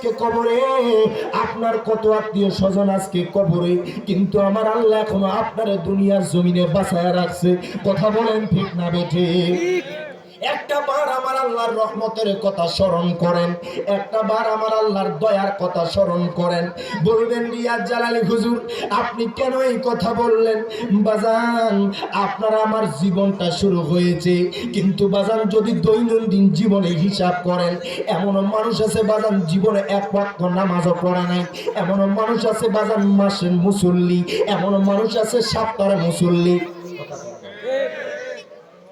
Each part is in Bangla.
আজকে কবরে, আপনার কত আত্মীয় স্বজন আজকে কবরে, কিন্তু আমার আল্লাহ এখনো আপনার দুনিয়ার জমিনে বাঁচায় রাখছে। কথা বলেন ঠিক না বেঠে? একটা বার আমার আল্লাহর রহমতের কথা স্মরণ করেন, একটা বার আমার আল্লাহর দয়ার কথা স্মরণ করেন। বলবেন রিয়াজ জালালী হুজুর আপনি কেন এই কথা বললেন? বাজান, আপনারা আমার জীবনটা শুরু হয়েছে, কিন্তু বাজান যদি দৈনন্দিন জীবনে হিসাব করেন, এমন মানুষ আছে বাজান জীবনে এক ওয়াক্ত নামাজও পড়ে নাই, এমন মানুষ আছে বাজান মাসের মুসল্লি, এমন মানুষ আছে সপ্তাহের মুসল্লি।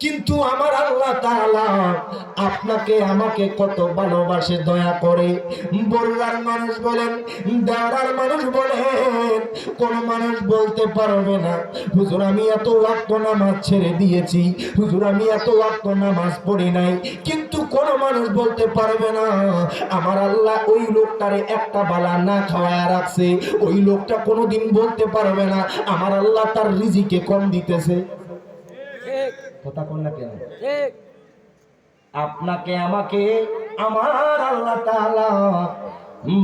কিন্তু আমার আল্লাহ তাআলা আপনাকে আমাকে কত ভালোবাসে, দয়া করে। বড়ুয়ার মানুষ বলেন, দেওয়ার মানুষ বলেন, কোন মানুষ বলতে পারবে না হুজুর আমি এত ওয়াক্ত নামাজ ছেড়ে দিয়েছি, হুজুর আমি এত ওয়াক্ত নামাজ পড়ি নাই, কিন্তু কোন মানুষ বলতে পারবে না আমার আল্লাহ ওই লোকটারে একটা বালা না খাওয়ায়া রাখছে। ওই লোকটা কোনোদিন বলতে পারবে না আমার আল্লাহ তার রিজিকে কম দিতেছে। কথা কোন না কেন? আপনাকে আমাকে আমার আল্লাহ তাআলা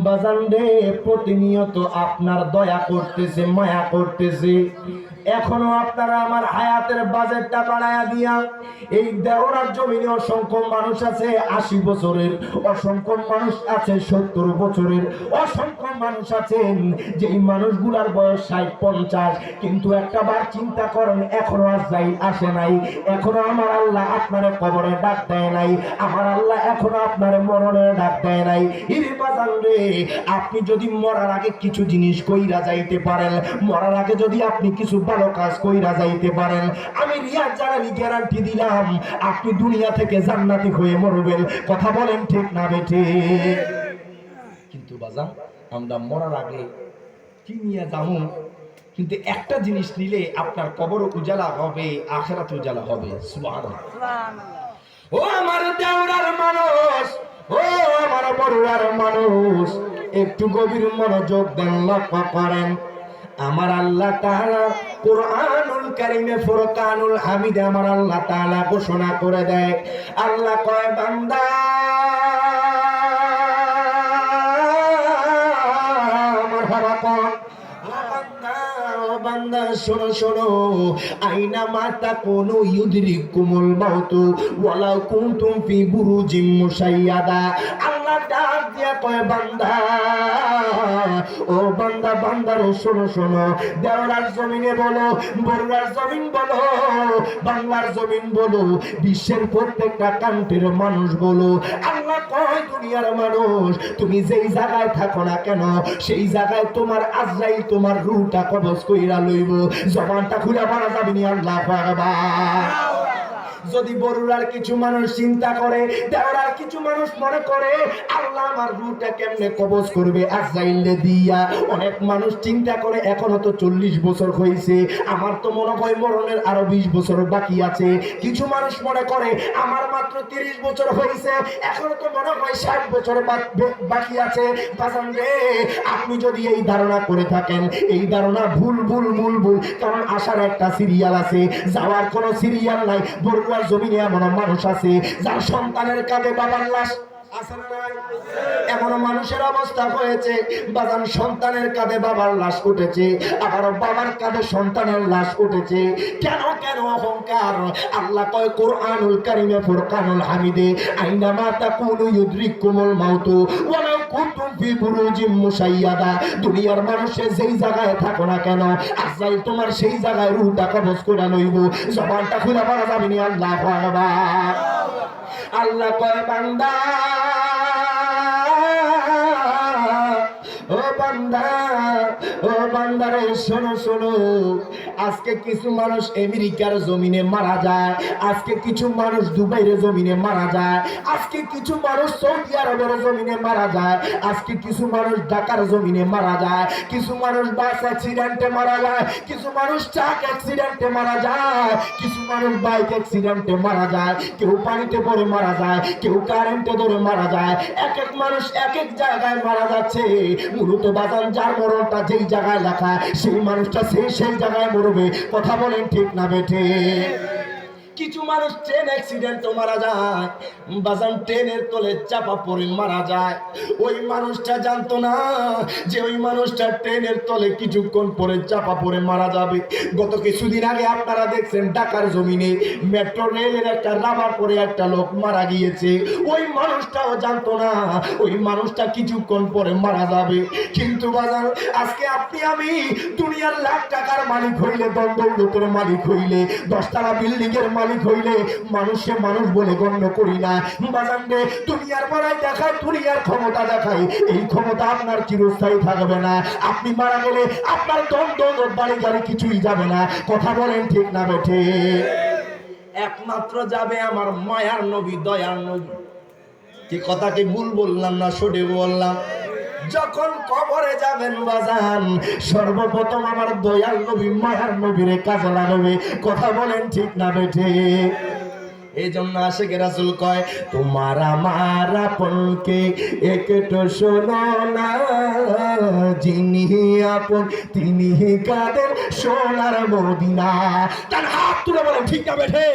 বাজান রে প্রতিনিয়ত আপনার দয়া করতেছে, মায়া করতেছে। এখনো আপনারা আমার হায়াতের বাজেটটা বাড়ায়া দিয়া এই দেওরার জমিনে অসংখ্য মানুষ আছে 80 বছরের, অসংখ্য মানুষ আছে 70 বছরের, অসংখ্য মানুষ আছেন যেই মানুষগুলার বয়স 60-50, কিন্তু একটা বার চিন্তা করেন এখনো আজরাইল আসে নাই, এখনো আমার আল্লাহ আপনার কবরে ডাক দেয় নাই, আমার আল্লাহ এখনো আপনার মরণে ডাক দেয় নাই। ইরে বাজান রে, আপনি যদি মরার আগে কিছু জিনিস কইরা যাইতে পারেন, মরার আগে যদি আপনি কিছু ভালো কাজ কইরা যাইতে পারেন, আমি রিয়াজ জালালী গ্যারান্টি দিলাম আপনি দুনিয়া থেকে জান্নাতি হয়ে মরবেন। কথা বলেন ঠিক না বেঠে? কিন্তু বাজান আমরা মরার আগে কি নিয়ে যাবো, কিন্তু একটা জিনিস নিলে আপনার কবর উজালা হবে, আখিরাত উজালা হবে। সুবহানাল্লাহ। ও আমার দেওরার মানুষ, ও আমার বড়ুয়ার মানুষ, একটু গভীর মনোযোগ দেন, লক্ষ্য করেন। আমার আল্লাহ তাআলা কুরআনুল কারীমে ফুরকানুল হামিদে আমার আল্লাহ তাআলা ঘোষণা করে দেয়, আল্লাহ কয় বান্দা মারহাবা কর, বান্দা শোনো শোনো, আইনা মাতা কোন ইউদরিকুমুল মাউতু ওয়ালাউ কুনতুম ফি বুরুজিম মুশাইয়াদা। আল্লাহ ডাক দিয়া কয় বান্দা, ও বান্দা, বান্দারে শোনো শোনো, দেওরার জমিনে বলো, বড়ুয়ার জমিন বলো, বাংলার জমিন বলো, বিশ্বের প্রত্যেকটা কান্ট্রির মানুষ বলো, আল্লাহ কয় দুনিয়ার মানুষ তুমি যেই জায়গায় থাকো না কেন, সেই জায়গায় তোমার আজরাইল তোমার রূহটা কবজ কইরা লইব। জবানটা খুলে বলা যাবে না আল্লাহু আকবার। যদি বড়ুয়ার কিছু মানুষ চিন্তা করে, দেওরার কিছু মানুষ মনে করে আল্লাহ আমার রূহটা কেমনে কবজ করবে আজরাইলে দিয়া, অনেক মানুষ চিন্তা করে এখনো তো 40 বছর হয়েছে, আমার তো মনে হয় মরণের আরো 20 বছর বাকি আছে। কিছু মানুষ মনে করে আমার মাত্র 30 বছর হয়েছে, এখনো তো মনে হয় 60 বছর বাকি আছে। বাজান রে, আপনি যদি এই ধারণা করে থাকেন, এই ধারণা ভুল ভুল ভুল ভুল, কারণ আসার একটা সিরিয়াল আছে, যাওয়ার কোনো সিরিয়াল নাই। বড়ুয়ার জমিনে এমন মানুষ আছে যার সন্তানের কাঁধে বাবার লাশ আছে না নাই? এমন মানুষের অবস্থা হয়েছে বাজান সন্তানের কাঁধে বাবার লাশ উঠেছে, আবার বাবার কাঁধে সন্তানের লাশ উঠেছে। কেন কেন অহংকার? আল্লাহ কয় কুরআনুল কারীমে ফুরকানুল হামিদে, আইনামা তাকুনু ইউদরিকুমুল মাউতু ওয়ালাউ কুনতুম ফি বুরুজিম মুশাইয়াদা। দুনিয়ার মানুষে যেই জায়গায় থাকো না কেন, আজরাইল তোমার সেই জায়গায় রূহটা কবজ করে লইব। জবানটা খুলে বলা যাবে না আল্লাহু আকবার। আল্লাহ কয় বান্দা, ও বান্দা, ও বান্দারে শোনো শোনো, আজকে কিছু মানুষ আমেরিকার জমিনে মারা যায়, আজকে কিছু মানুষ দুবাইয়ের জমিনে মারা যায়, আজকে কিছু মানুষ সৌদি আরবের জমিনে মারা যায়, আজকে কিছু মানুষ ঢাকার জমিনে মারা যায়, কিছু মানুষ বাস অ্যাক্সিডেন্টে মারা যায়, কিছু মানুষ ট্রাক অ্যাক্সিডেন্টে মারা যায়, কিছু মানুষ বাইক অ্যাক্সিডেন্টে মারা যায়, কেউ পানিতে পড়ে মারা যায়, কেউ কারেন্টে ধরে মারা যায়। এক এক মানুষ এক এক জায়গায় মারা যাচ্ছে। মূলত বাজান যার মরণটা যেই জায়গায় লেখা, সেই মানুষটা সেই জায়গায় মরবে। কথা বলেন ঠিক না বেঠে? কিছু মানুষ ট্রেন অ্যাক্সিডেন্টও মারা যায়, বাজান ট্রেনের তলে চাপা পড়ে মারা যায়। ওই মানুষটা জানতো না যে ওই মানুষটা ট্রেনের তলে কিছুক্ষণ পরে চাপা পড়ে মারা যাবে। গত কিছুদিন আগে আপনারা দেখছেন ঢাকার জমিনে মেট্রো রেলের একটা রাবার পরে একটা লোক মারা গিয়েছে। ওই মানুষটাও জানতো না ওই মানুষটা কিছুক্ষণ পরে মারা যাবে। কিন্তু বাজার আজকে আপনি আমি দুনিয়ার লাখ টাকার মালিক হইলে, দৌলতের মালিক হইলে, 10 তলা বিল্ডিং এর মালিক হইলে মানুষে মানুষ বলে গণ্য করি না। বাজান রে, দুনিয়ার বড়াই দেখায়, দুনিয়ার ক্ষমতা দেখায়, এই ক্ষমতা আপনার চিরস্থায়ী থাকবে না। আপনি মারা গেলে আপনার দৌলত বাড়ি গাড়ি কিছুই যাবে না। কথা বলেন ঠিক না বেঠে? একমাত্র যাবে আমার মায়ার নবী, দয়ার নবী। কি কথাকে ভুল বললাম না সঠিক বললাম? যখন কবরে যাবেন বাজান, সর্বপ্রথম আমার দয়াল নবী মায়ার নবীরে কাজে লাগাবে। কথা বলেন ঠিক না বেঠে? এই জন্য আশিকে রাসূল কয়, তোমার আমার আপনকে একটু শোনো না, যিনি আপন তিনি কাদের সোনার মদিনা। তার হাত তুলে বলেন ঠিক না বেঠে?